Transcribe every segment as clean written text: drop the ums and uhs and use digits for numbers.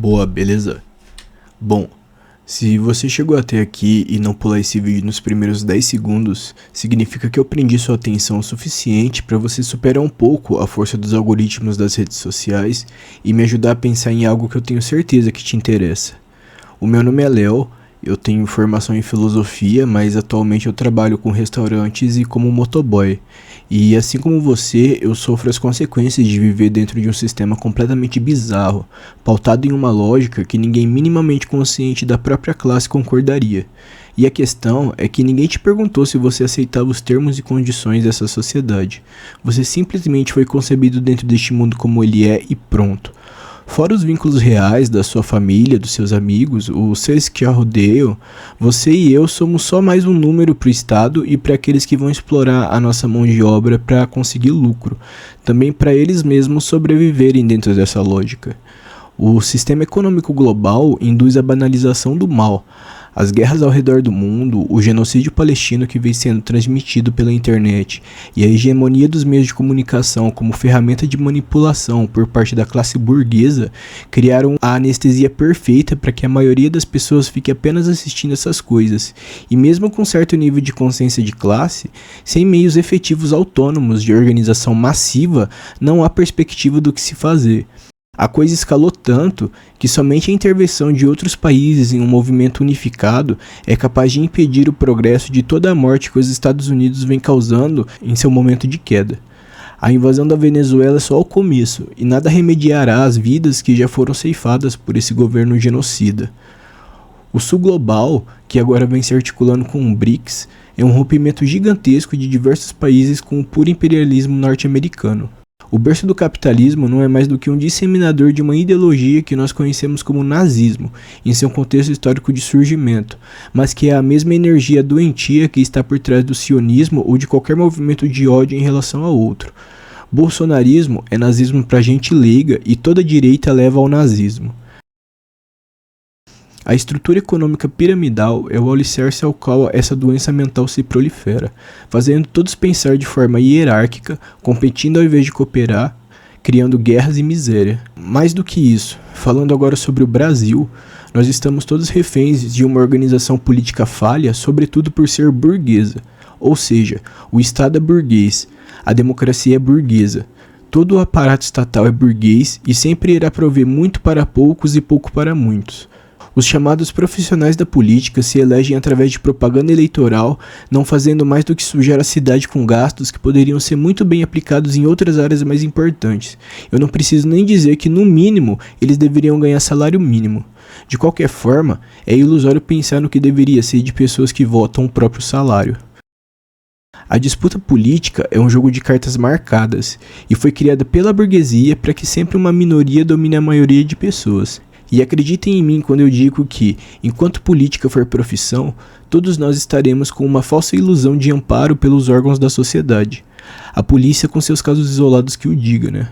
Boa, beleza? Bom, se você chegou até aqui e não pular esse vídeo nos primeiros 10 segundos, significa que eu prendi sua atenção o suficiente para você superar um pouco a força dos algoritmos das redes sociais e me ajudar a pensar em algo que eu tenho certeza que te interessa. O meu nome é Léo, eu tenho formação em filosofia, mas atualmente eu trabalho com restaurantes e como motoboy. E assim como você, eu sofro as consequências de viver dentro de um sistema completamente bizarro, pautado em uma lógica que ninguém minimamente consciente da própria classe concordaria. E a questão é que ninguém te perguntou se você aceitava os termos e condições dessa sociedade. Você simplesmente foi concebido dentro deste mundo como ele é e pronto. Fora os vínculos reais da sua família, dos seus amigos, os seres que a rodeiam, você e eu somos só mais um número para o Estado e para aqueles que vão explorar a nossa mão de obra para conseguir lucro. Também para eles mesmos sobreviverem dentro dessa lógica. O sistema econômico global induz a banalização do mal. As guerras ao redor do mundo, o genocídio palestino que vem sendo transmitido pela internet e a hegemonia dos meios de comunicação como ferramenta de manipulação por parte da classe burguesa criaram a anestesia perfeita para que a maioria das pessoas fique apenas assistindo essas coisas. E mesmo com certo nível de consciência de classe, sem meios efetivos autônomos de organização massiva, não há perspectiva do que se fazer. A coisa escalou tanto que somente a intervenção de outros países em um movimento unificado é capaz de impedir o progresso de toda a morte que os Estados Unidos vem causando em seu momento de queda. A invasão da Venezuela é só o começo e nada remediará as vidas que já foram ceifadas por esse governo genocida. O Sul Global, que agora vem se articulando com o BRICS, é um rompimento gigantesco de diversos países com o puro imperialismo norte-americano. O berço do capitalismo não é mais do que um disseminador de uma ideologia que nós conhecemos como nazismo, em seu contexto histórico de surgimento, mas que é a mesma energia doentia que está por trás do sionismo ou de qualquer movimento de ódio em relação a outro. Bolsonarismo é nazismo para gente leiga e toda direita leva ao nazismo. A estrutura econômica piramidal é o alicerce ao qual essa doença mental se prolifera, fazendo todos pensar de forma hierárquica, competindo ao invés de cooperar, criando guerras e miséria. Mais do que isso, falando agora sobre o Brasil, nós estamos todos reféns de uma organização política falha, sobretudo por ser burguesa, ou seja, o Estado é burguês, a democracia é burguesa. Todo o aparato estatal é burguês e sempre irá prover muito para poucos e pouco para muitos. Os chamados profissionais da política se elegem através de propaganda eleitoral, não fazendo mais do que sujar a cidade com gastos que poderiam ser muito bem aplicados em outras áreas mais importantes. Eu não preciso nem dizer que, no mínimo, eles deveriam ganhar salário mínimo. De qualquer forma, é ilusório pensar no que deveria ser de pessoas que votam o próprio salário. A disputa política é um jogo de cartas marcadas, e foi criada pela burguesia para que sempre uma minoria domine a maioria de pessoas. E acreditem em mim quando eu digo que, enquanto política for profissão, todos nós estaremos com uma falsa ilusão de amparo pelos órgãos da sociedade. A polícia com seus casos isolados que o diga, né?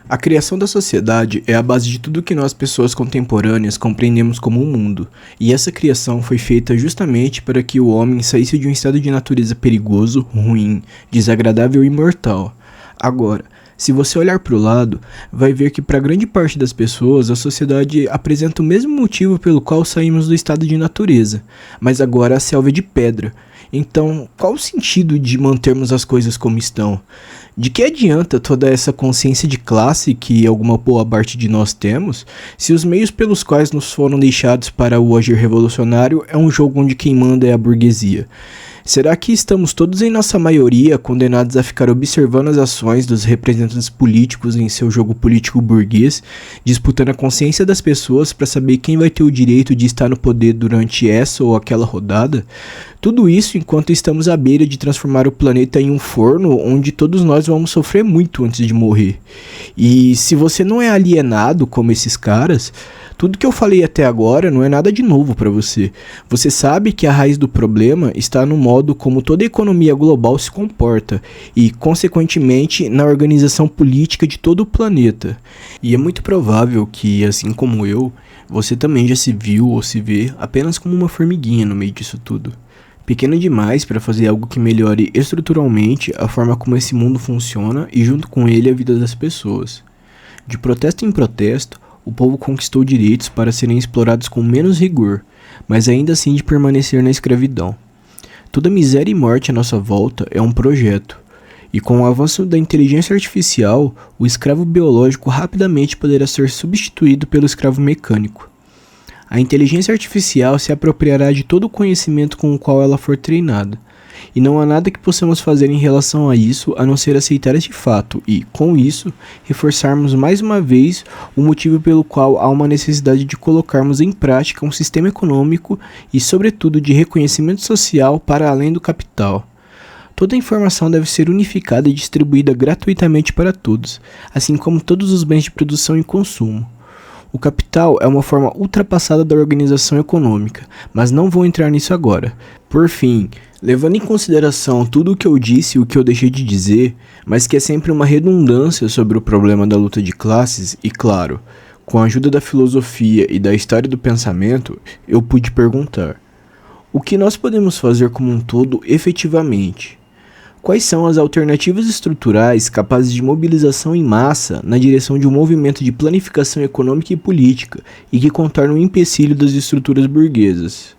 A criação da sociedade é a base de tudo que nós, pessoas contemporâneas, compreendemos como um mundo, e essa criação foi feita justamente para que o homem saísse de um estado de natureza perigoso, ruim, desagradável e mortal. Agora, se você olhar para o lado, vai ver que para grande parte das pessoas a sociedade apresenta o mesmo motivo pelo qual saímos do estado de natureza, mas agora a selva é de pedra. Então, qual o sentido de mantermos as coisas como estão? De que adianta toda essa consciência de classe que alguma boa parte de nós temos, se os meios pelos quais nos foram deixados para o agir revolucionário é um jogo onde quem manda é a burguesia? Será que estamos todos em nossa maioria condenados a ficar observando as ações dos representantes políticos em seu jogo político burguês, disputando a consciência das pessoas para saber quem vai ter o direito de estar no poder durante essa ou aquela rodada? Tudo isso enquanto estamos à beira de transformar o planeta em um forno onde todos nós vamos sofrer muito antes de morrer. E se você não é alienado como esses caras, tudo que eu falei até agora não é nada de novo para você. Você sabe que a raiz do problema está no modo como toda a economia global se comporta e, consequentemente, na organização política de todo o planeta. E é muito provável que, assim como eu, você também já se viu ou se vê apenas como uma formiguinha no meio disso tudo. Pequena demais para fazer algo que melhore estruturalmente a forma como esse mundo funciona e junto com ele a vida das pessoas. De protesto em protesto, o povo conquistou direitos para serem explorados com menos rigor, mas ainda assim de permanecer na escravidão. Toda miséria e morte à nossa volta é um projeto, e com o avanço da inteligência artificial, o escravo biológico rapidamente poderá ser substituído pelo escravo mecânico. A inteligência artificial se apropriará de todo o conhecimento com o qual ela for treinada, e não há nada que possamos fazer em relação a isso a não ser aceitar este fato e, com isso, reforçarmos mais uma vez o motivo pelo qual há uma necessidade de colocarmos em prática um sistema econômico e, sobretudo, de reconhecimento social para além do capital. Toda a informação deve ser unificada e distribuída gratuitamente para todos, assim como todos os bens de produção e consumo. O capital é uma forma ultrapassada da organização econômica, mas não vou entrar nisso agora. Por fim, levando em consideração tudo o que eu disse e o que eu deixei de dizer, mas que é sempre uma redundância sobre o problema da luta de classes, e claro, com a ajuda da filosofia e da história do pensamento, eu pude perguntar: o que nós podemos fazer como um todo efetivamente? Quais são as alternativas estruturais capazes de mobilização em massa na direção de um movimento de planificação econômica e política e que contornam o empecilho das estruturas burguesas?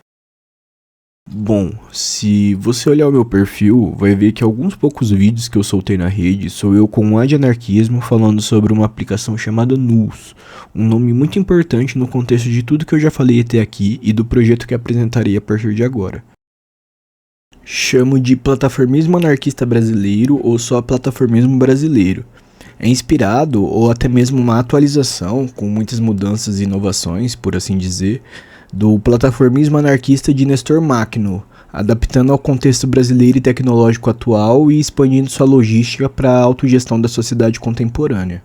Bom, se você olhar o meu perfil, vai ver que alguns poucos vídeos que eu soltei na rede sou eu com um anarquismo falando sobre uma aplicação chamada NUS, um nome muito importante no contexto de tudo que eu já falei até aqui e do projeto que apresentarei a partir de agora. Chamo de plataformismo anarquista brasileiro ou só plataformismo brasileiro. É inspirado, ou até mesmo uma atualização, com muitas mudanças e inovações, por assim dizer, do plataformismo anarquista de Nestor Makhno, adaptando ao contexto brasileiro e tecnológico atual e expandindo sua logística para a autogestão da sociedade contemporânea.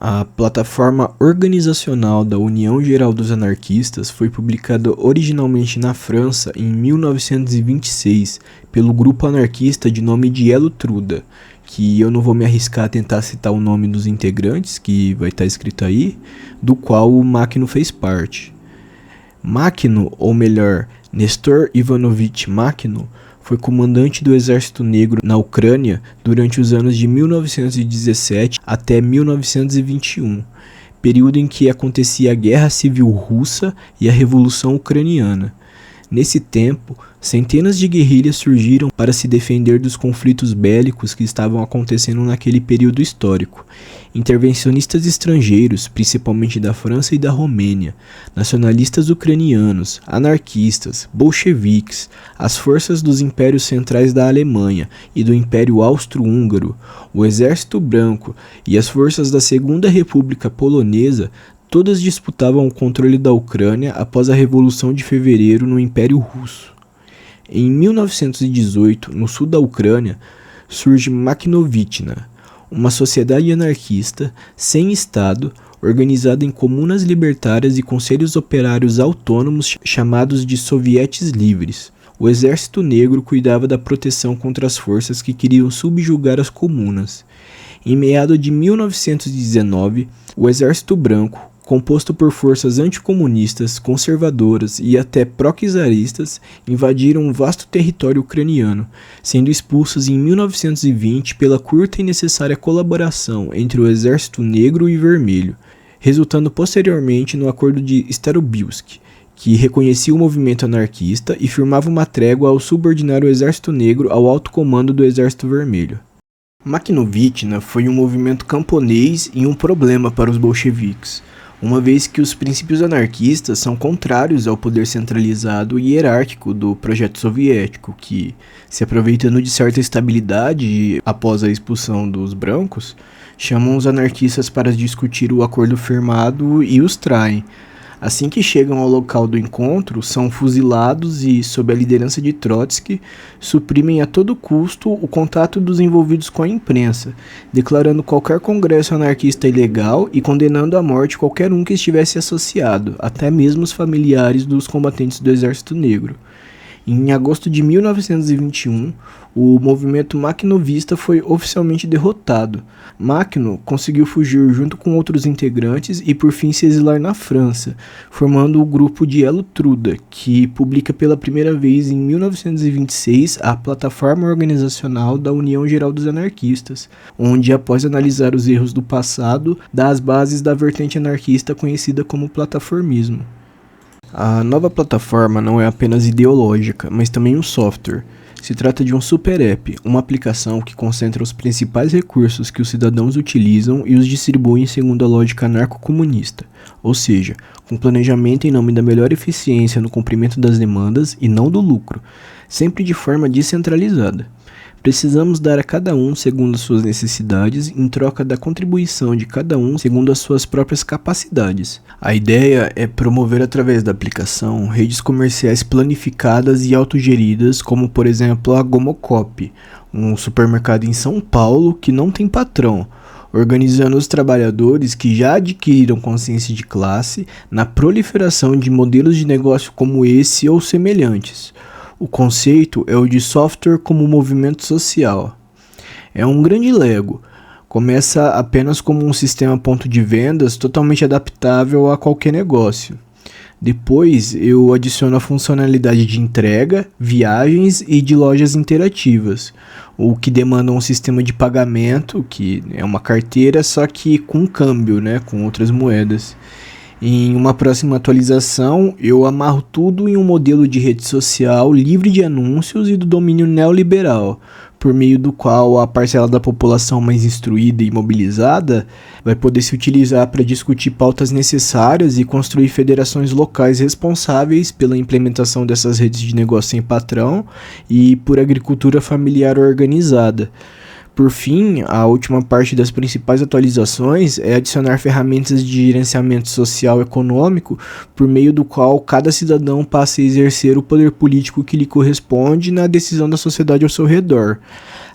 A plataforma organizacional da União Geral dos Anarquistas foi publicada originalmente na França em 1926 pelo grupo anarquista de nome de Elo Truda, que eu não vou me arriscar a tentar citar o nome dos integrantes, que vai estar escrito aí, do qual o Makhno fez parte. Makhno, ou melhor, Nestor Ivanovich Makhno, foi comandante do Exército Negro na Ucrânia durante os anos de 1917 até 1921, período em que acontecia a Guerra Civil Russa e a Revolução Ucraniana. Nesse tempo, centenas de guerrilhas surgiram para se defender dos conflitos bélicos que estavam acontecendo naquele período histórico. Intervencionistas estrangeiros, principalmente da França e da Romênia, nacionalistas ucranianos, anarquistas, bolcheviques, as forças dos impérios centrais da Alemanha e do Império Austro-Húngaro, o Exército Branco e as forças da Segunda República Polonesa, todas disputavam o controle da Ucrânia após a Revolução de Fevereiro no Império Russo. Em 1918, no sul da Ucrânia, surge Makhnovitchna, uma sociedade anarquista, sem Estado, organizada em comunas libertárias e conselhos operários autônomos chamados de sovietes livres. O Exército Negro cuidava da proteção contra as forças que queriam subjugar as comunas. Em meados de 1919, o Exército Branco, composto por forças anticomunistas, conservadoras e até pró-czaristas, invadiram um vasto território ucraniano, sendo expulsos em 1920 pela curta e necessária colaboração entre o Exército Negro e Vermelho, resultando posteriormente no Acordo de Starobilsk, que reconhecia o movimento anarquista e firmava uma trégua ao subordinar o Exército Negro ao alto comando do Exército Vermelho. Makhnovitchna foi um movimento camponês e um problema para os bolcheviques, uma vez que os princípios anarquistas são contrários ao poder centralizado e hierárquico do projeto soviético, que, se aproveitando de certa estabilidade após a expulsão dos brancos, chamam os anarquistas para discutir o acordo firmado e os traem. Assim que chegam ao local do encontro, são fuzilados e, sob a liderança de Trotsky, suprimem a todo custo o contato dos envolvidos com a imprensa, declarando qualquer congresso anarquista ilegal e condenando à morte qualquer um que estivesse associado, até mesmo os familiares dos combatentes do Exército Negro. Em agosto de 1921, o movimento maquinovista foi oficialmente derrotado. Maquino conseguiu fugir junto com outros integrantes e por fim se exilar na França, formando o grupo de Elo Truda, que publica pela primeira vez em 1926 a Plataforma Organizacional da União Geral dos Anarquistas, onde, após analisar os erros do passado, dá as bases da vertente anarquista conhecida como plataformismo. A nova plataforma não é apenas ideológica, mas também um software. Se trata de um super app, uma aplicação que concentra os principais recursos que os cidadãos utilizam e os distribuem segundo a lógica anarco-comunista, ou seja, com planejamento em nome da melhor eficiência no cumprimento das demandas e não do lucro, sempre de forma descentralizada. Precisamos dar a cada um segundo as suas necessidades, em troca da contribuição de cada um segundo as suas próprias capacidades. A ideia é promover através da aplicação redes comerciais planificadas e autogeridas, como por exemplo a Gomocop, um supermercado em São Paulo que não tem patrão, organizando os trabalhadores que já adquiriram consciência de classe na proliferação de modelos de negócio como esse ou semelhantes. O conceito é o de software como movimento social. É um grande Lego. Começa apenas como um sistema ponto de vendas totalmente adaptável a qualquer negócio. Depois eu adiciono a funcionalidade de entrega, viagens e de lojas interativas, o que demanda um sistema de pagamento, que é uma carteira, só que com câmbio, com outras moedas. Em uma próxima atualização, eu amarro tudo em um modelo de rede social livre de anúncios e do domínio neoliberal, por meio do qual a parcela da população mais instruída e mobilizada vai poder se utilizar para discutir pautas necessárias e construir federações locais responsáveis pela implementação dessas redes de negócio sem patrão e por agricultura familiar organizada. Por fim, a última parte das principais atualizações é adicionar ferramentas de gerenciamento social e econômico, por meio do qual cada cidadão passa a exercer o poder político que lhe corresponde na decisão da sociedade ao seu redor.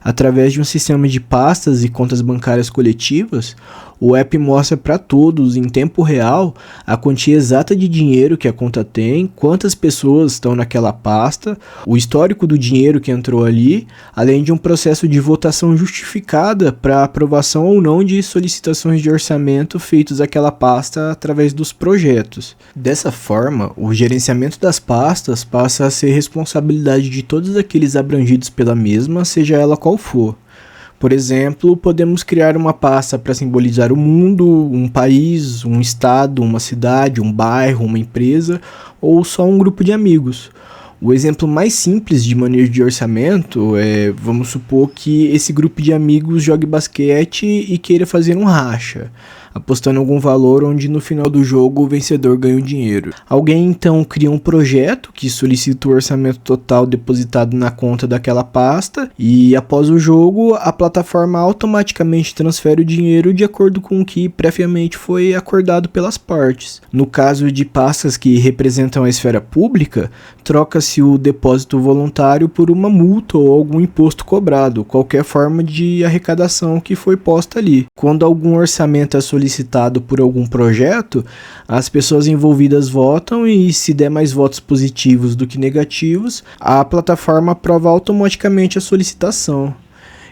Através de um sistema de pastas e contas bancárias coletivas, o app mostra para todos, em tempo real, a quantia exata de dinheiro que a conta tem, quantas pessoas estão naquela pasta, o histórico do dinheiro que entrou ali, além de um processo de votação justificada para aprovação ou não de solicitações de orçamento feitos àquela pasta através dos projetos. Dessa forma, o gerenciamento das pastas passa a ser responsabilidade de todos aqueles abrangidos pela mesma, seja ela qual for. Por exemplo, podemos criar uma pasta para simbolizar o mundo, um país, um estado, uma cidade, um bairro, uma empresa ou só um grupo de amigos. O exemplo mais simples de manejo de orçamento é, vamos supor que esse grupo de amigos jogue basquete e queira fazer um racha, apostando algum valor onde no final do jogo o vencedor ganha o dinheiro. Alguém então cria um projeto que solicita o orçamento total depositado na conta daquela pasta e após o jogo a plataforma automaticamente transfere o dinheiro de acordo com o que previamente foi acordado pelas partes. No caso de pastas que representam a esfera pública, troca-se o depósito voluntário por uma multa ou algum imposto cobrado, qualquer forma de arrecadação que foi posta ali. Quando algum orçamento é solicitado por algum projeto, as pessoas envolvidas votam e se der mais votos positivos do que negativos, a plataforma aprova automaticamente a solicitação.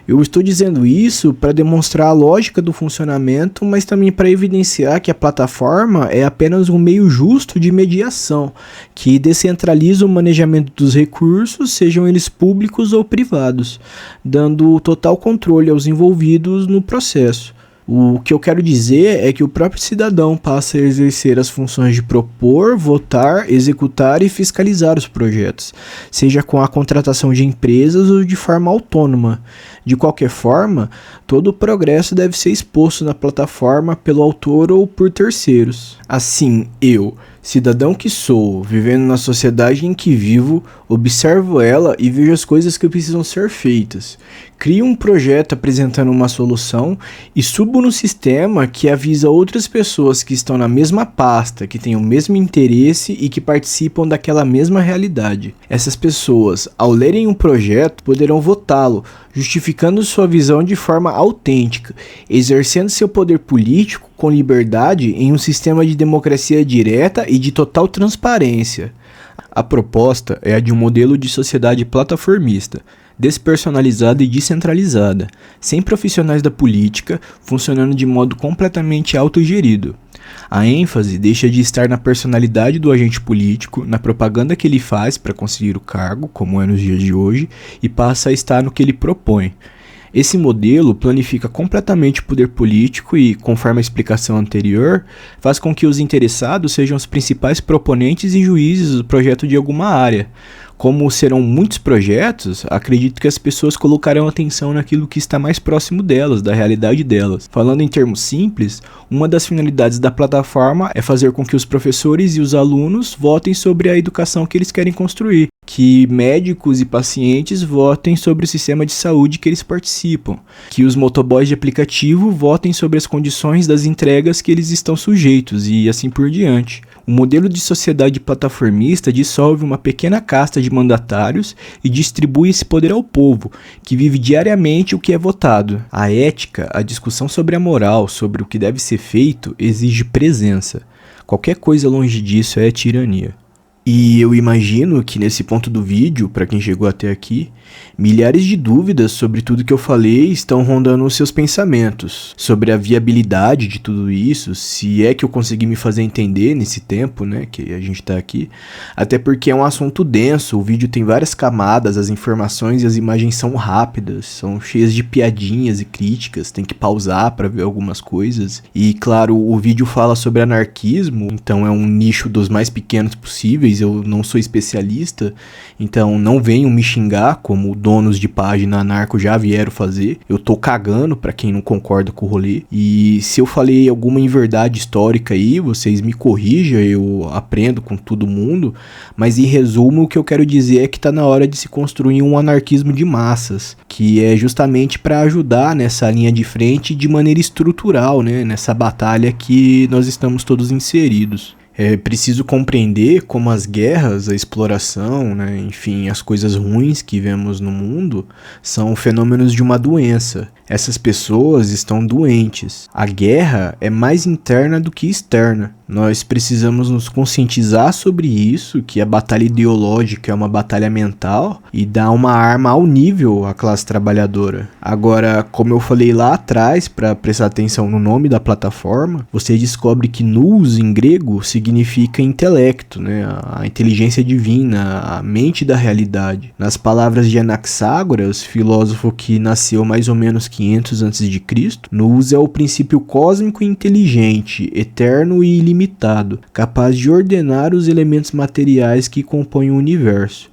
Eu estou dizendo isso para demonstrar a lógica do funcionamento, mas também para evidenciar que a plataforma é apenas um meio justo de mediação, que descentraliza o manejamento dos recursos, sejam eles públicos ou privados, dando total controle aos envolvidos no processo. O que eu quero dizer é que o próprio cidadão passa a exercer as funções de propor, votar, executar e fiscalizar os projetos, seja com a contratação de empresas ou de forma autônoma. De qualquer forma, todo o progresso deve ser exposto na plataforma pelo autor ou por terceiros. Assim, eu, cidadão que sou, vivendo na sociedade em que vivo, observo ela e vejo as coisas que precisam ser feitas. Crio um projeto apresentando uma solução e subo no sistema que avisa outras pessoas que estão na mesma pasta, que têm o mesmo interesse e que participam daquela mesma realidade. Essas pessoas, ao lerem um projeto, poderão votá-lo, justificando sua visão de forma autêntica, exercendo seu poder político com liberdade em um sistema de democracia direta e de total transparência. A proposta é a de um modelo de sociedade plataformista, despersonalizada e descentralizada, sem profissionais da política, funcionando de modo completamente autogerido. A ênfase deixa de estar na personalidade do agente político, na propaganda que ele faz para conseguir o cargo, como é nos dias de hoje, e passa a estar no que ele propõe. Esse modelo planifica completamente o poder político e, conforme a explicação anterior, faz com que os interessados sejam os principais proponentes e juízes do projeto de alguma área. Como serão muitos projetos, acredito que as pessoas colocarão atenção naquilo que está mais próximo delas, da realidade delas. Falando em termos simples, uma das finalidades da plataforma é fazer com que os professores e os alunos votem sobre a educação que eles querem construir, que médicos e pacientes votem sobre o sistema de saúde que eles participam, que os motoboys de aplicativo votem sobre as condições das entregas que eles estão sujeitos e assim por diante. O modelo de sociedade plataformista dissolve uma pequena casta de mandatários e distribui esse poder ao povo, que vive diariamente o que é votado. A ética, a discussão sobre a moral, sobre o que deve ser feito, exige presença. Qualquer coisa longe disso é tirania. E eu imagino que nesse ponto do vídeo, para quem chegou até aqui, milhares de dúvidas sobre tudo que eu falei estão rondando os seus pensamentos, sobre a viabilidade de tudo isso, se é que eu consegui me fazer entender nesse tempo, né, que a gente tá aqui, até porque é um assunto denso, o vídeo tem várias camadas, as informações e as imagens são rápidas, são cheias de piadinhas e críticas, tem que pausar para ver algumas coisas, e claro, o vídeo fala sobre anarquismo, então é um nicho dos mais pequenos possíveis, eu não sou especialista, então não venham me xingar como donos de página anarco já vieram fazer. Eu tô cagando pra quem não concorda com o rolê. E se eu falei alguma inverdade histórica aí, vocês me corrijam, eu aprendo com todo mundo. Mas em resumo, o que eu quero dizer é que tá na hora de se construir um anarquismo de massas, que é justamente para ajudar nessa linha de frente de maneira estrutural, né, nessa batalha que nós estamos todos inseridos. É preciso compreender como as guerras, a exploração, né, enfim, as coisas ruins que vemos no mundo são fenômenos de uma doença. Essas pessoas estão doentes. A guerra é mais interna do que externa. Nós precisamos nos conscientizar sobre isso, que a batalha ideológica é uma batalha mental e dar uma arma ao nível à classe trabalhadora. Agora, como eu falei lá atrás, para prestar atenção no nome da plataforma, você descobre que nous em grego significa intelecto, né? A inteligência divina, a mente da realidade. Nas palavras de Anaxágoras, filósofo que nasceu mais ou menos 500 a.C., nous é o princípio cósmico e inteligente, eterno e ilimitado, capaz de ordenar os elementos materiais que compõem o universo.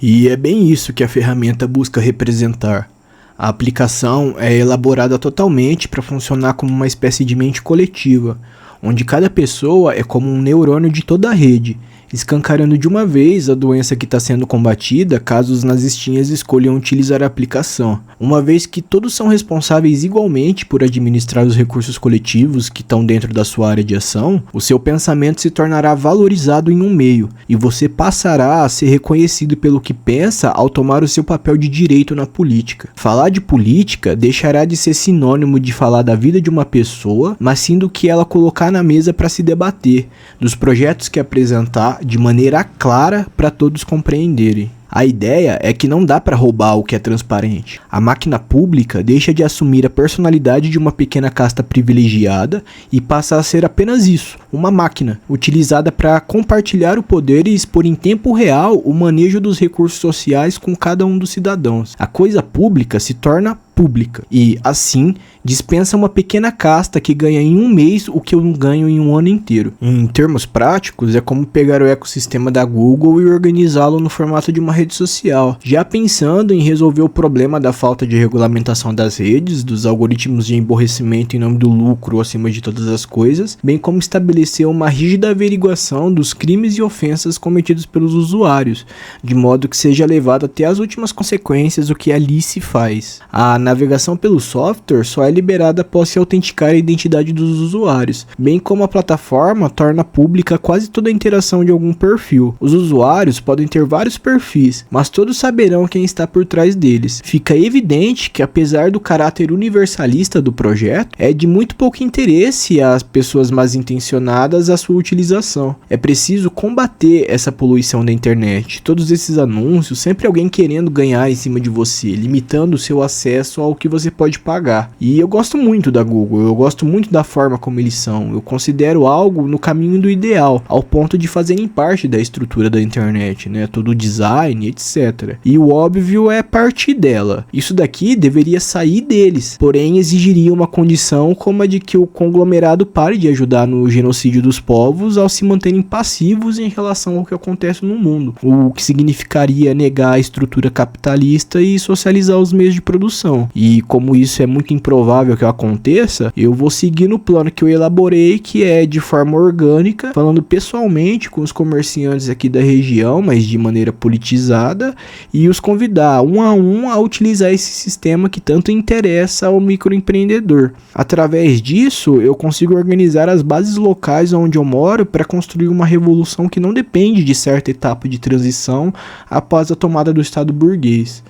E é bem isso que a ferramenta busca representar. A aplicação é elaborada totalmente para funcionar como uma espécie de mente coletiva, onde cada pessoa é como um neurônio de toda a rede, escancarando de uma vez a doença que está sendo combatida caso os nazistinhas escolham utilizar a aplicação, uma vez que todos são responsáveis igualmente por administrar os recursos coletivos que estão dentro da sua área de ação. O seu pensamento se tornará valorizado em um meio, e você passará a ser reconhecido pelo que pensa ao tomar o seu papel de direito na política. Falar de política deixará de ser sinônimo de falar da vida de uma pessoa, mas sim do que ela colocar na mesa para se debater, dos projetos que apresentar de maneira clara para todos compreenderem. A ideia é que não dá para roubar o que é transparente. A máquina pública deixa de assumir a personalidade de uma pequena casta privilegiada e passa a ser apenas isso, uma máquina, utilizada para compartilhar o poder e expor em tempo real o manejo dos recursos sociais com cada um dos cidadãos. A coisa pública se torna pública e, assim, dispensa uma pequena casta que ganha em um mês o que eu não ganho em um ano inteiro. Em termos práticos, é como pegar o ecossistema da Google e organizá-lo no formato de uma rede social, já pensando em resolver o problema da falta de regulamentação das redes, dos algoritmos de emborrecimento em nome do lucro acima de todas as coisas, bem como estabelecer uma rígida averiguação dos crimes e ofensas cometidos pelos usuários, de modo que seja levado até as últimas consequências o que ali se faz. A navegação pelo software só é liberada após se autenticar a identidade dos usuários, bem como a plataforma torna pública quase toda a interação de algum perfil. Os usuários podem ter vários perfis, mas todos saberão quem está por trás deles. Fica evidente que, apesar do caráter universalista do projeto, é de muito pouco interesse às pessoas mais intencionadas a sua utilização. É preciso combater essa poluição da internet. Todos esses anúncios, sempre alguém querendo ganhar em cima de você, limitando o seu acesso ao que você pode pagar. E eu gosto muito da Google, eu gosto muito da forma como eles são. Eu considero algo no caminho do ideal, ao ponto de fazerem parte da estrutura da internet, né? Todo o design, etc. E o óbvio é partir dela. Isso daqui deveria sair deles, porém exigiria uma condição como a de que o conglomerado pare de ajudar no genocídio dos povos ao se manterem passivos em relação ao que acontece no mundo, o que significaria negar a estrutura capitalista e socializar os meios de produção. E como isso é muito improvável que aconteça, eu vou seguir no plano que eu elaborei, que é de forma orgânica, falando pessoalmente com os comerciantes aqui da região, mas de maneira politizada, e os convidar um a utilizar esse sistema que tanto interessa ao microempreendedor. Através disso, eu consigo organizar as bases locais onde eu moro para construir uma revolução que não depende de certa etapa de transição após a tomada do Estado burguês.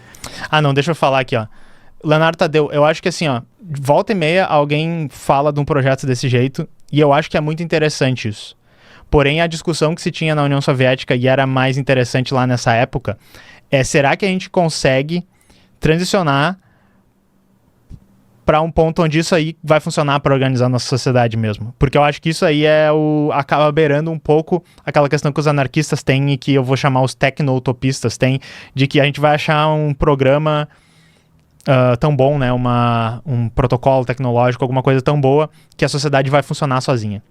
Ah, não, deixa eu falar aqui, ó. Leonardo Tadeu, eu acho que assim, ó, volta e meia alguém fala de um projeto desse jeito, e eu acho que é muito interessante isso. Porém, a discussão que se tinha na União Soviética, e era mais interessante lá nessa época, é: será que a gente consegue transicionar para um ponto onde isso aí vai funcionar para organizar a nossa sociedade mesmo? Porque eu acho que isso aí acaba beirando um pouco aquela questão que os anarquistas têm e que eu vou chamar os tecno-utopistas têm, de que a gente vai achar um programa tão bom, né, um protocolo tecnológico, alguma coisa tão boa que a sociedade vai funcionar sozinha.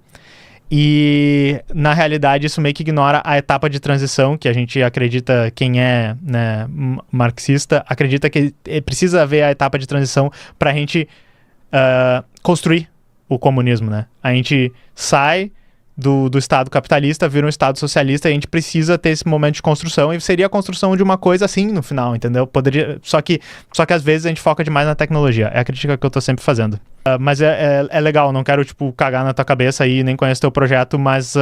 E, na realidade, isso meio que ignora a etapa de transição, que a gente acredita, quem é, né, marxista, acredita que precisa haver a etapa de transição para a gente construir o comunismo, né? A gente sai do Estado capitalista, vira um Estado socialista, e a gente precisa ter esse momento de construção, e seria a construção de uma coisa assim no final, entendeu? Só que às vezes a gente foca demais na tecnologia. É a crítica que eu tô sempre fazendo. Mas é legal, não quero, cagar na tua cabeça aí, nem conheço teu projeto, mas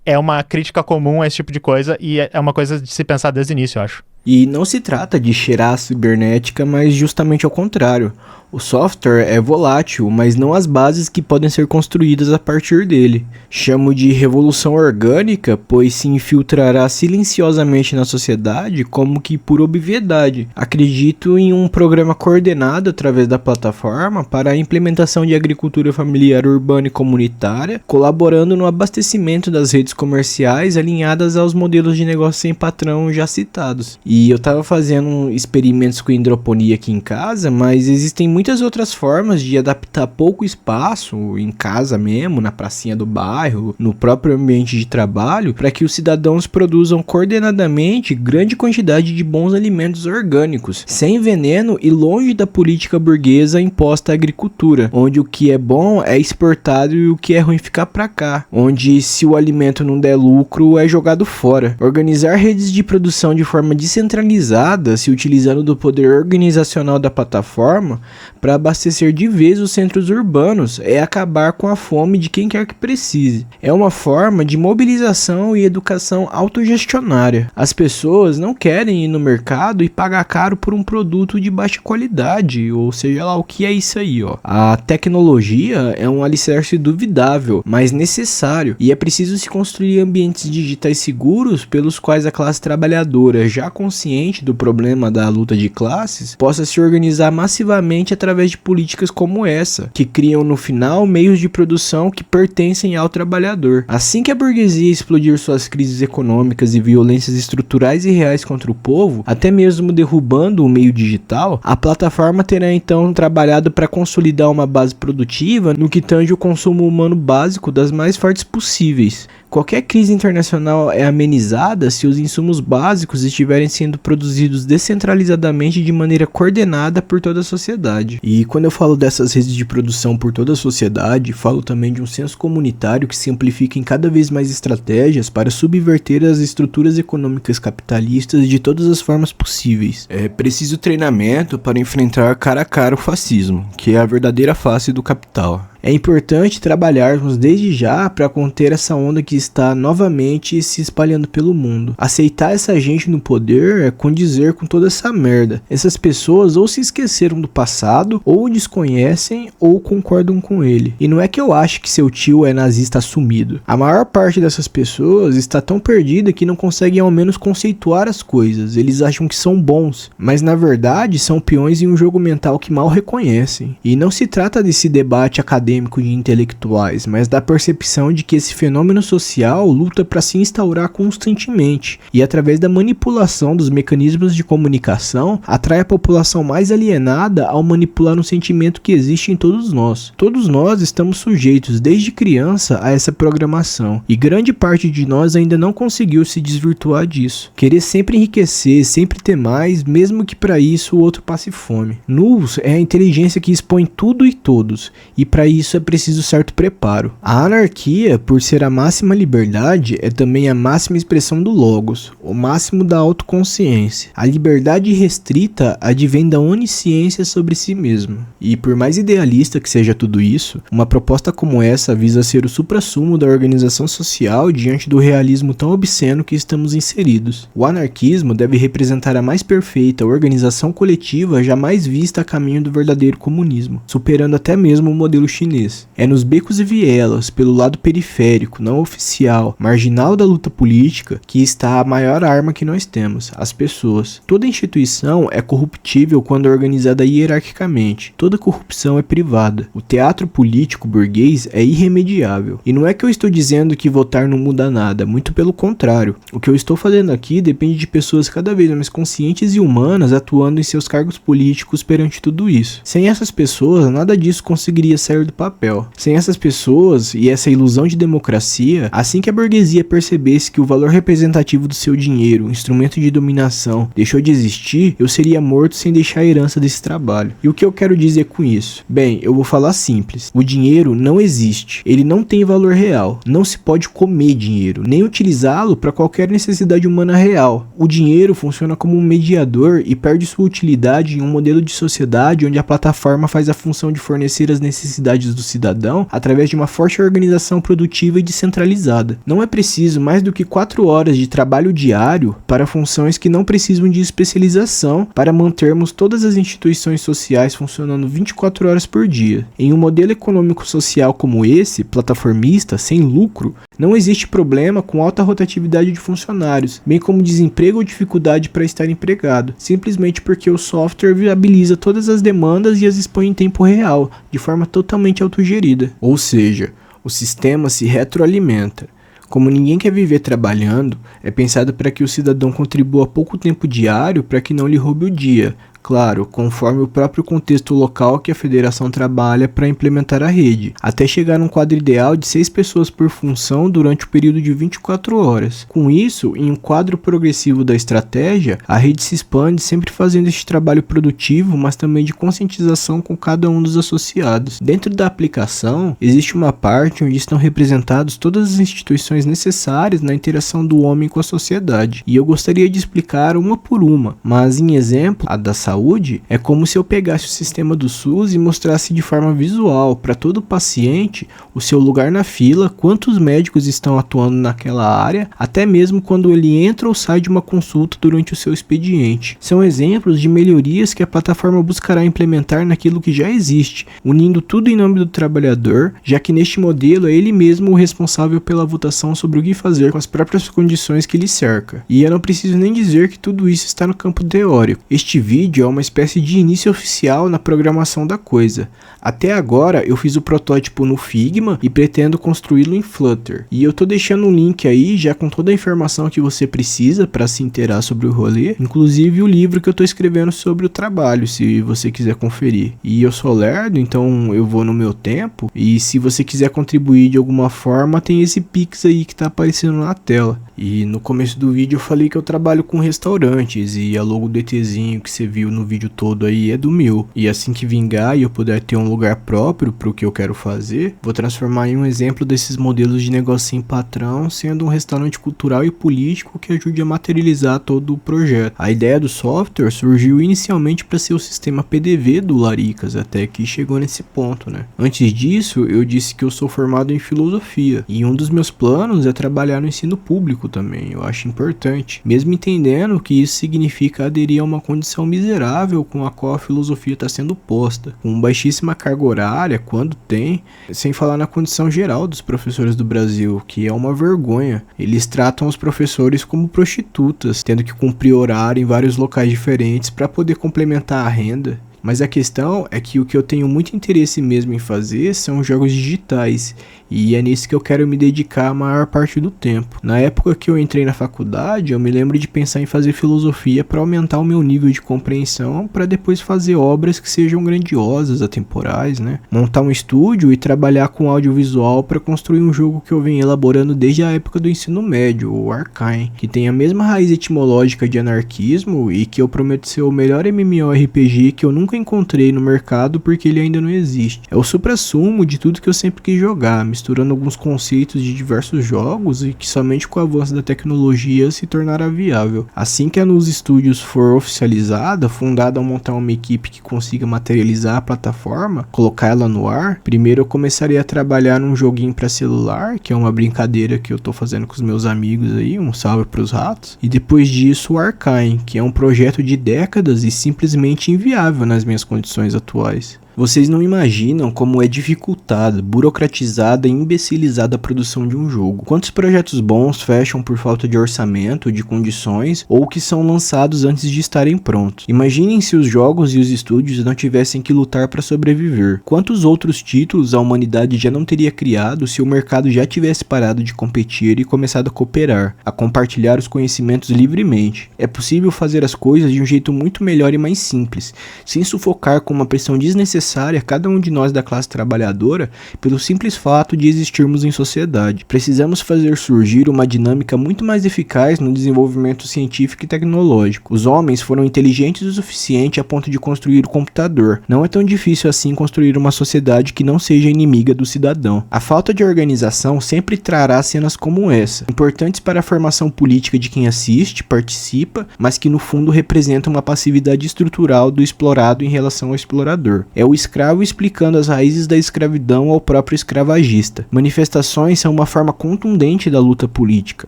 é uma crítica comum a esse tipo de coisa, e é uma coisa de se pensar desde o início, eu acho. E não se trata de cheirar a cibernética, mas justamente ao contrário. O software é volátil, mas não as bases que podem ser construídas a partir dele. Chamo de revolução orgânica, pois se infiltrará silenciosamente na sociedade como que por obviedade. Acredito em um programa coordenado através da plataforma para a implementação de agricultura familiar urbana e comunitária, colaborando no abastecimento das redes comerciais alinhadas aos modelos de negócio sem patrão já citados. E eu estava fazendo experimentos com hidroponia aqui em casa, mas existem muitas outras formas de adaptar pouco espaço, em casa mesmo, na pracinha do bairro, no próprio ambiente de trabalho, para que os cidadãos produzam coordenadamente grande quantidade de bons alimentos orgânicos, sem veneno e longe da política burguesa imposta à agricultura, onde o que é bom é exportado e o que é ruim fica para cá, onde se o alimento não der lucro é jogado fora. Organizar redes de produção de forma descentralizada, se utilizando do poder organizacional da plataforma, para abastecer de vez os centros urbanos, é acabar com a fome de quem quer que precise. É uma forma de mobilização e educação autogestionária. As pessoas não querem ir no mercado e pagar caro por um produto de baixa qualidade, ou seja lá o que é isso aí, ó. A tecnologia é um alicerce duvidável, mas necessário, e é preciso se construir ambientes digitais seguros pelos quais a classe trabalhadora, já consciente do problema da luta de classes, possa se organizar massivamente através de políticas como essa, que criam no final meios de produção que pertencem ao trabalhador. Assim que a burguesia explodir suas crises econômicas e violências estruturais e reais contra o povo, até mesmo derrubando o meio digital, a plataforma terá então trabalhado para consolidar uma base produtiva no que tange o consumo humano básico das mais fortes possíveis. Qualquer crise internacional é amenizada se os insumos básicos estiverem sendo produzidos descentralizadamente de maneira coordenada por toda a sociedade. E quando eu falo dessas redes de produção por toda a sociedade, falo também de um senso comunitário que se amplifica em cada vez mais estratégias para subverter as estruturas econômicas capitalistas de todas as formas possíveis. É preciso treinamento para enfrentar cara a cara o fascismo, que é a verdadeira face do capital. É importante trabalharmos desde já para conter essa onda que está novamente se espalhando pelo mundo. Aceitar essa gente no poder é condizer com toda essa merda. Essas pessoas ou se esqueceram do passado, ou desconhecem, ou concordam com ele. E não é que eu acho que seu tio é nazista assumido. A maior parte dessas pessoas está tão perdida que não conseguem ao menos conceituar as coisas. Eles acham que são bons, mas na verdade são peões em um jogo mental que mal reconhecem. E não se trata desse debate acadêmico de intelectuais, mas da percepção de que esse fenômeno social luta para se instaurar constantemente e através da manipulação dos mecanismos de comunicação atrai a população mais alienada ao manipular um sentimento que existe em todos nós. Todos nós estamos sujeitos desde criança a essa programação e grande parte de nós ainda não conseguiu se desvirtuar disso. Querer sempre enriquecer, sempre ter mais, mesmo que para isso o outro passe fome. Nus é a inteligência que expõe tudo e todos, e para isso é preciso certo preparo. A anarquia, por ser a máxima liberdade, é também a máxima expressão do logos, o máximo da autoconsciência. A liberdade restrita advém da onisciência sobre si mesmo. E por mais idealista que seja tudo isso, uma proposta como essa visa ser o suprassumo da organização social diante do realismo tão obsceno que estamos inseridos. O anarquismo deve representar a mais perfeita organização coletiva jamais vista a caminho do verdadeiro comunismo, superando até mesmo o modelo chinês. É nos becos e vielas, pelo lado periférico, não oficial, marginal da luta política, que está a maior arma que nós temos, as pessoas. Toda instituição é corruptível quando organizada hierarquicamente. Toda corrupção é privada. O teatro político burguês é irremediável. E não é que eu estou dizendo que votar não muda nada, muito pelo contrário. O que eu estou fazendo aqui depende de pessoas cada vez mais conscientes e humanas atuando em seus cargos políticos perante tudo isso. Sem essas pessoas, nada disso conseguiria sair do papel. Sem essas pessoas e essa ilusão de democracia, assim que a burguesia percebesse que o valor representativo do seu dinheiro, instrumento de dominação, deixou de existir, eu seria morto sem deixar a herança desse trabalho. E o que eu quero dizer com isso? Bem, eu vou falar simples. O dinheiro não existe. Ele não tem valor real. Não se pode comer dinheiro, nem utilizá-lo para qualquer necessidade humana real. O dinheiro funciona como um mediador e perde sua utilidade em um modelo de sociedade onde a plataforma faz a função de fornecer as necessidades do cidadão através de uma forte organização produtiva e descentralizada. Não é preciso mais do que 4 horas de trabalho diário para funções que não precisam de especialização para mantermos todas as instituições sociais funcionando 24 horas por dia. Em um modelo econômico social como esse, plataformista, sem lucro, não existe problema com alta rotatividade de funcionários, bem como desemprego ou dificuldade para estar empregado, simplesmente porque o software viabiliza todas as demandas e as expõe em tempo real, de forma totalmente autogerida. Ou seja, o sistema se retroalimenta. Como ninguém quer viver trabalhando, é pensado para que o cidadão contribua pouco tempo diário para que não lhe roube o dia. Claro, conforme o próprio contexto local que a federação trabalha para implementar a rede, até chegar num quadro ideal de 6 pessoas por função durante o período de 24 horas. Com isso, em um quadro progressivo da estratégia, a rede se expande sempre fazendo este trabalho produtivo, mas também de conscientização com cada um dos associados. Dentro da aplicação, existe uma parte onde estão representadas todas as instituições necessárias na interação do homem com a sociedade, e eu gostaria de explicar uma por uma, mas em exemplo, a da saúde, é como se eu pegasse o sistema do SUS e mostrasse de forma visual para todo paciente o seu lugar na fila, quantos médicos estão atuando naquela área, até mesmo quando ele entra ou sai de uma consulta durante o seu expediente. São exemplos de melhorias que a plataforma buscará implementar naquilo que já existe, unindo tudo em nome do trabalhador, já que neste modelo é ele mesmo o responsável pela votação sobre o que fazer com as próprias condições que lhe cerca. E eu não preciso nem dizer que tudo isso está no campo teórico. Este vídeo é uma espécie de início oficial na programação da coisa. Até agora eu fiz o protótipo no Figma e pretendo construí-lo em Flutter. E eu tô deixando um link aí já com toda a informação que você precisa para se inteirar sobre o rolê, inclusive o livro que eu tô escrevendo sobre o trabalho, se você quiser conferir. E eu sou lerdo, então eu vou no meu tempo, e se você quiser contribuir de alguma forma, tem esse Pix aí que tá aparecendo na tela. E no começo do vídeo eu falei que eu trabalho com restaurantes e a logo do ETzinho que você viu no vídeo todo aí é do meu. E assim que vingar e eu puder ter um lugar próprio para o que eu quero fazer, vou transformar em um exemplo desses modelos de negócio sem patrão, sendo um restaurante cultural e político que ajude a materializar todo o projeto. A ideia do software surgiu inicialmente para ser o sistema PDV do Laricas, até que chegou nesse ponto, né? Antes disso, eu disse que eu sou formado em filosofia e um dos meus planos é trabalhar no ensino público também. Eu acho importante, mesmo entendendo que isso significa aderir a uma condição miserável com a qual a filosofia está sendo posta, com baixíssima carga horária, quando tem, sem falar na condição geral dos professores do Brasil, que é uma vergonha. Eles tratam os professores como prostitutas, tendo que cumprir horário em vários locais diferentes para poder complementar a renda. Mas a questão é que o que eu tenho muito interesse mesmo em fazer são jogos digitais, e é nisso que eu quero me dedicar a maior parte do tempo. Na época que eu entrei na faculdade, eu me lembro de pensar em fazer filosofia para aumentar o meu nível de compreensão, para depois fazer obras que sejam grandiosas, atemporais, né? Montar um estúdio e trabalhar com audiovisual para construir um jogo que eu venho elaborando desde a época do ensino médio, o Arcane, que tem a mesma raiz etimológica de anarquismo e que eu prometo ser o melhor MMORPG que eu nunca encontrei no mercado porque ele ainda não existe. É o suprassumo de tudo que eu sempre quis jogar, misturando alguns conceitos de diversos jogos e que somente com o avanço da tecnologia se tornará viável. Assim que a Nus Studios for oficializada, fundada a montar uma equipe que consiga materializar a plataforma, colocar ela no ar, primeiro eu começarei a trabalhar num joguinho para celular, que é uma brincadeira que eu tô fazendo com os meus amigos aí, um salve pros ratos, e depois disso o Arcane, que é um projeto de décadas e simplesmente inviável nas minhas condições atuais. Vocês não imaginam como é dificultada, burocratizada e imbecilizada a produção de um jogo. Quantos projetos bons fecham por falta de orçamento, de condições, ou que são lançados antes de estarem prontos? Imaginem se os jogos e os estúdios não tivessem que lutar para sobreviver. Quantos outros títulos a humanidade já não teria criado se o mercado já tivesse parado de competir e começado a cooperar, a compartilhar os conhecimentos livremente? É possível fazer as coisas de um jeito muito melhor e mais simples, sem sufocar com uma pressão desnecessária cada um de nós da classe trabalhadora pelo simples fato de existirmos em sociedade. Precisamos fazer surgir uma dinâmica muito mais eficaz no desenvolvimento científico e tecnológico. Os homens foram inteligentes o suficiente a ponto de construir o computador. Não é tão difícil assim construir uma sociedade que não seja inimiga do cidadão. A falta de organização sempre trará cenas como essa, importantes para a formação política de quem assiste, participa, mas que no fundo representam uma passividade estrutural do explorado em relação ao explorador. É o escravo explicando as raízes da escravidão ao próprio escravagista. Manifestações são uma forma contundente da luta política,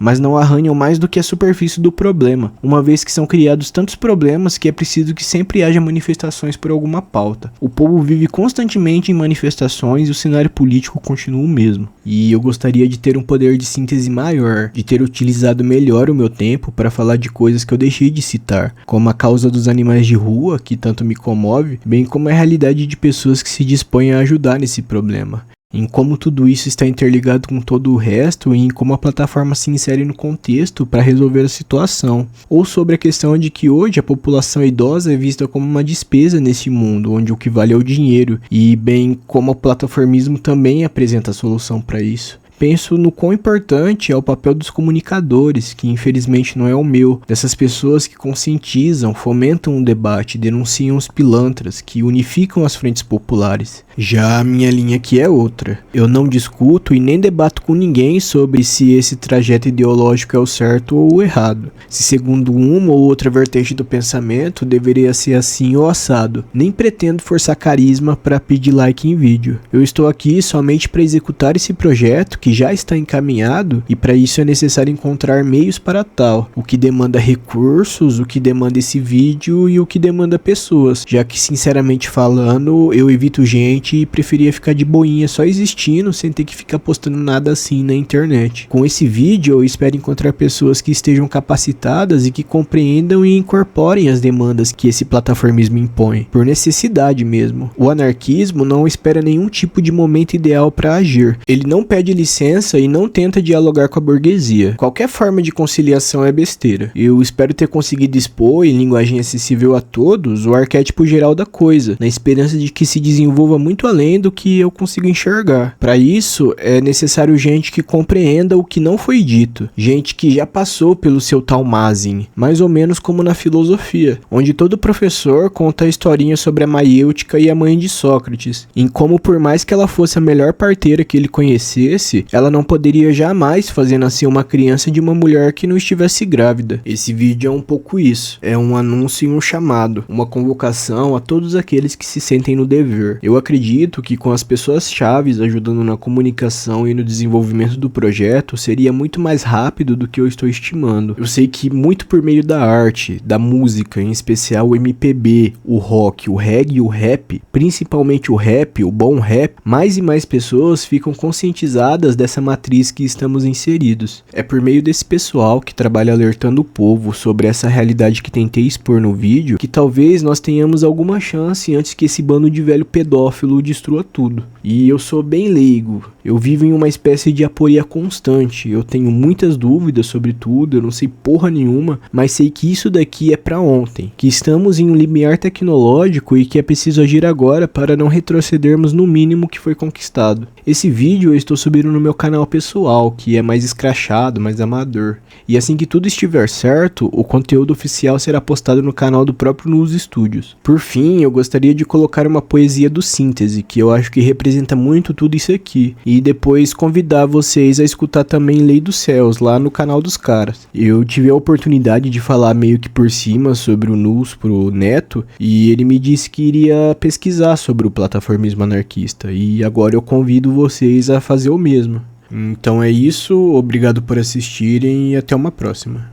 mas não arranham mais do que a superfície do problema, uma vez que são criados tantos problemas que é preciso que sempre haja manifestações por alguma pauta. O povo vive constantemente em manifestações e o cenário político continua o mesmo. E eu gostaria de ter um poder de síntese maior, de ter utilizado melhor o meu tempo para falar de coisas que eu deixei de citar, como a causa dos animais de rua, que tanto me comove, bem como a realidade de pessoas que se dispõem a ajudar nesse problema, em como tudo isso está interligado com todo o resto e em como a plataforma se insere no contexto para resolver a situação, ou sobre a questão de que hoje a população idosa é vista como uma despesa nesse mundo, onde o que vale é o dinheiro, e bem como o plataformismo também apresenta a solução para isso. Penso no quão importante é o papel dos comunicadores, que infelizmente não é o meu, dessas pessoas que conscientizam, fomentam o debate, denunciam os pilantras, que unificam as frentes populares. Já a minha linha aqui é outra. Eu não discuto e nem debato com ninguém sobre se esse trajeto ideológico é o certo ou o errado, se segundo uma ou outra vertente do pensamento deveria ser assim ou assado. Nem pretendo forçar carisma para pedir like em vídeo. Eu estou aqui somente para executar esse projeto que já está encaminhado, e para isso é necessário encontrar meios para tal, o que demanda recursos, o que demanda esse vídeo e o que demanda pessoas, já que sinceramente falando eu evito gente gente preferia ficar de boinha só existindo, sem ter que ficar postando nada assim na internet. Com esse vídeo eu espero encontrar pessoas que estejam capacitadas e que compreendam e incorporem as demandas que esse plataformismo impõe, por necessidade mesmo. O anarquismo não espera nenhum tipo de momento ideal para agir. Ele não pede licença e não tenta dialogar com a burguesia. Qualquer forma de conciliação é besteira. Eu espero ter conseguido expor, em linguagem acessível a todos, o arquétipo geral da coisa, na esperança de que se desenvolva muito além do que eu consigo enxergar. Para isso, é necessário gente que compreenda o que não foi dito, gente que já passou pelo seu talmazing, mais ou menos como na filosofia, onde todo professor conta a historinha sobre a maiêutica e a mãe de Sócrates, em como por mais que ela fosse a melhor parteira que ele conhecesse, ela não poderia jamais fazer nascer uma criança de uma mulher que não estivesse grávida. Esse vídeo é um pouco isso, é um anúncio e um chamado, uma convocação a todos aqueles que se sentem no dever. Eu acredito que com as pessoas chaves ajudando na comunicação e no desenvolvimento do projeto, seria muito mais rápido do que eu estou estimando. Eu sei que muito por meio da arte, da música, em especial o MPB, o rock, o reggae e o rap, principalmente o rap, o bom rap, mais e mais pessoas ficam conscientizadas dessa matriz que estamos inseridos. É por meio desse pessoal que trabalha alertando o povo sobre essa realidade que tentei expor no vídeo, que talvez nós tenhamos alguma chance antes que esse bando de velho pedófilo destrua tudo. E eu sou bem leigo, eu vivo em uma espécie de aporia constante, eu tenho muitas dúvidas sobre tudo, eu não sei porra nenhuma, mas sei que isso daqui é pra ontem, que estamos em um limiar tecnológico e que é preciso agir agora para não retrocedermos no mínimo que foi conquistado. Esse vídeo eu estou subindo no meu canal pessoal, que é mais escrachado, mais amador. E assim que tudo estiver certo, o conteúdo oficial será postado no canal do próprio Nus Studios. Por fim, eu gostaria de colocar uma poesia do Síntese, que eu acho que representa muito tudo isso aqui. E depois convidar vocês a escutar também Lei dos Céus, lá no canal dos caras. Eu tive a oportunidade de falar meio que por cima sobre o Nus pro Neto, e ele me disse que iria pesquisar sobre o plataformismo anarquista. E agora eu convido vocês a fazer o mesmo. Então é isso, obrigado por assistirem e até uma próxima.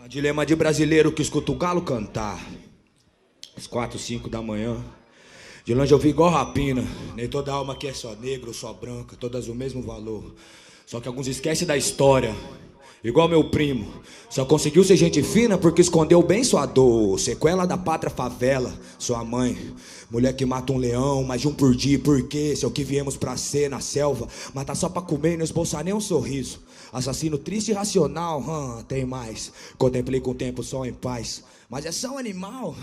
Dilema de brasileiro que escuta o galo cantar às 4, 5 da manhã. De longe eu vi igual rapina. Nem toda alma aqui é só negra ou só branca, todas o mesmo valor. Só que alguns esquecem da história. Igual meu primo, só conseguiu ser gente fina porque escondeu bem sua dor. Sequela da pátria favela, sua mãe. Mulher que mata um leão, mais de um por dia. Por quê? Se é o que viemos pra ser na selva. Matar só pra comer e não esboçar nem um sorriso. Assassino triste e racional, tem mais. Contemplei com o tempo só em paz. Mas é só um animal.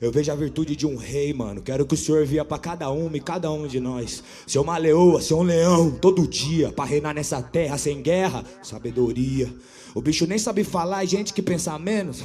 Eu vejo a virtude de um rei, mano. Quero que o senhor via pra cada uma e cada um de nós. Ser uma leoa, ser um leão, todo dia. Pra reinar nessa terra sem guerra, sabedoria. O bicho nem sabe falar, e gente que pensa menos,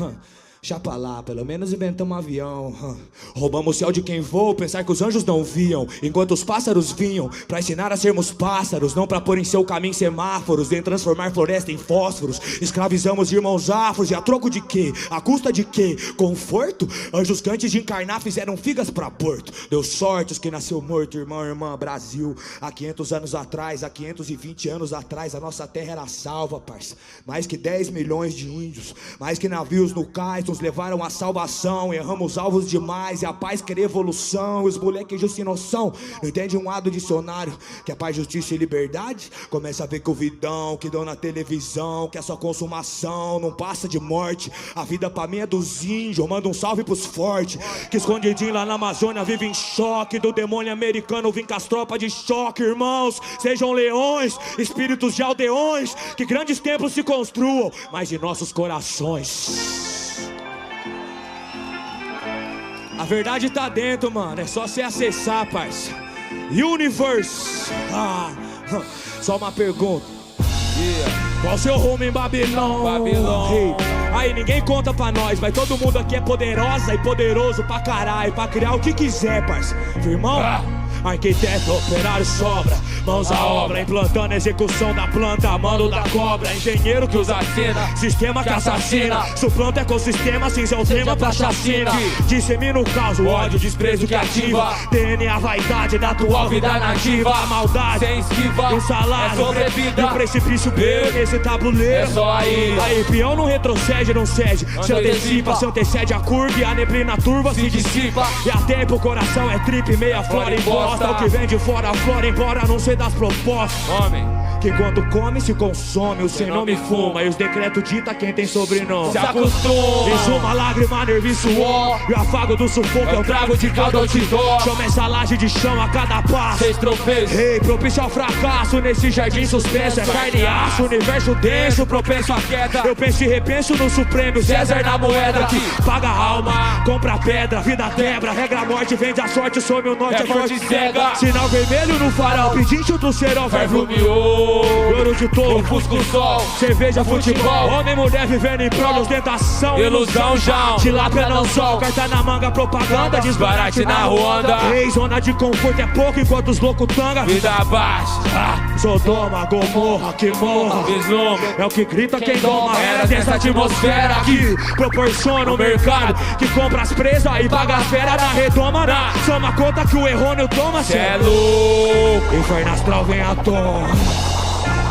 deixa pra lá, pelo menos inventamos um avião. Roubamos o céu de quem voa, pensar que os anjos não viam, enquanto os pássaros vinham, pra ensinar a sermos pássaros, não pra pôr em seu caminho semáforos, nem transformar floresta em fósforos. Escravizamos irmãos afros, e a troco de quê? A custa de quê? Conforto? Anjos que antes de encarnar fizeram figas pra porto. Deu sorte os que nasceu morto, irmão, irmã, Brasil. Há 500 anos atrás, há 520 anos atrás, a nossa terra era salva, parça. Mais que 10 milhões de índios, mais que navios no cais nos levaram à salvação. Erramos alvos demais e a paz querer evolução. Os moleques de sem noção não entendem um A do dicionário, que é paz, justiça e liberdade. Começa a ver que o vidão que dão na televisão, que é só consumação, não passa de morte. A vida pra mim é dos índios, manda um salve pros fortes, que escondidinho lá na Amazônia vive em choque do demônio americano. Vim com as tropas de choque, irmãos, sejam leões, espíritos de aldeões, que grandes templos se construam, mas de nossos corações. A verdade tá dentro, mano, é só você acessar, parça. Universe. Só uma pergunta. Qual o seu rumo em Babilônia? Hey. Aí ninguém conta pra nós, mas todo mundo aqui é poderosa e poderoso pra caralho, pra criar o que quiser, parça. Firmão? Arquiteto, operário sobra, mãos à obra, implantando a execução da planta, mano da cobra. Engenheiro que usa cena, sistema que assassina, suplanta ecossistema, cinza é o tema pra chacina. Dissemina o caos, o ódio, o desprezo que ativa, DNA, vaidade da atual vida nativa. A maldade, sem esquiva, o salário, é sobrevida, e o precipício B nesse tabuleiro. É só aí, peão não retrocede, não cede, se antecipa, se antecede a curva e a neblina turva se dissipa. E a tempo, o coração é trip, meia flora e bosta. O que vem de fora, flora embora, não sei das propostas. Homem, que quando come se consome, o sem nome fuma. E os decretos dita quem tem sobrenome. se acostuma. Exuma lágrima, nervo e suor. E o afago do sufoco eu trago de cada outdoor. Chama essa laje de chão a cada passo. 6 tropeços. Ei, propício ao fracasso nesse jardim suspenso. É carne e aço, universo denso, propenso à queda. Eu penso e repenso no Supremo César na moeda que paga a alma, compra a pedra, vida quebra. Regra a morte, vende a sorte, some o norte, É forte cega. Sinal vermelho no farol, pedinte do cerol. Ferve o miolo, Ouro de touro, ofusca o sol. cerveja, futebol. Homem e mulher vivendo em prol de ostentação. Ilusão já. Tilápia não sol, carta na manga, propaganda. Desbarate na Ruanda. Ei, zona de conforto é pouco enquanto os loucos tanga. Vida baixa. Sodoma, Gomorra, que morra. Vislumbre. É o que grita quem doma. Era dessa atmosfera que proporciona o mercado que compra as presas e paga as feras na redoma. Soma conta que o errôneo toma. Cê é louco. Inferno astral vem à tona.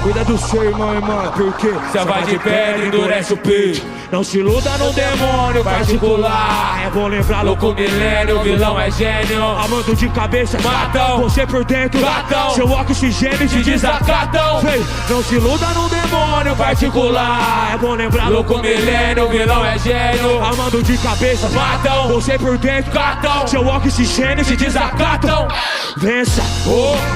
Cuida do seu irmão, irmã, porque Cê vai de pedra e endurece o peito. não se iluda no demônio particular. É bom lembrar, Louco milênio, o vilão é gênio. amando de cabeça, Matão. você por dentro, Gatão. seu oxigênio te Te desacatam. Ei, não se iluda no demônio particular. É bom lembrar, Louco milênio, o vilão é gênio. amando de cabeça, Matão. você por dentro, Gatão. seu oxigênio te Te desacatam. Vença,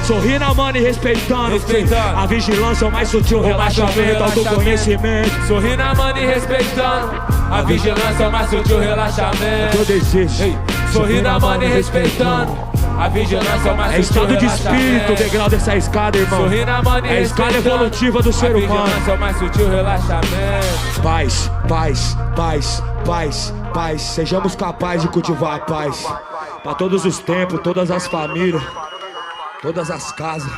sorri na mano e respeitando. Respeitando. A vigilância é o mais sutil relaxamento, autoconhecimento. Sorri na mano e respeitando. A vigilância é o mais sutil relaxamento. Eu desisto. Ei, sorri na mano e respeitando. A vigilância é o mais É sutil estado de espírito, o relaxamento. degrau dessa escada, irmão. Sorri na mano e É a escala respeitando. evolutiva do ser A humano. vigilância é o mais sutil relaxamento. Paz, paz, paz, paz, paz. Sejamos capazes de cultivar a paz. Para todos os tempos, todas as famílias, todas as casas.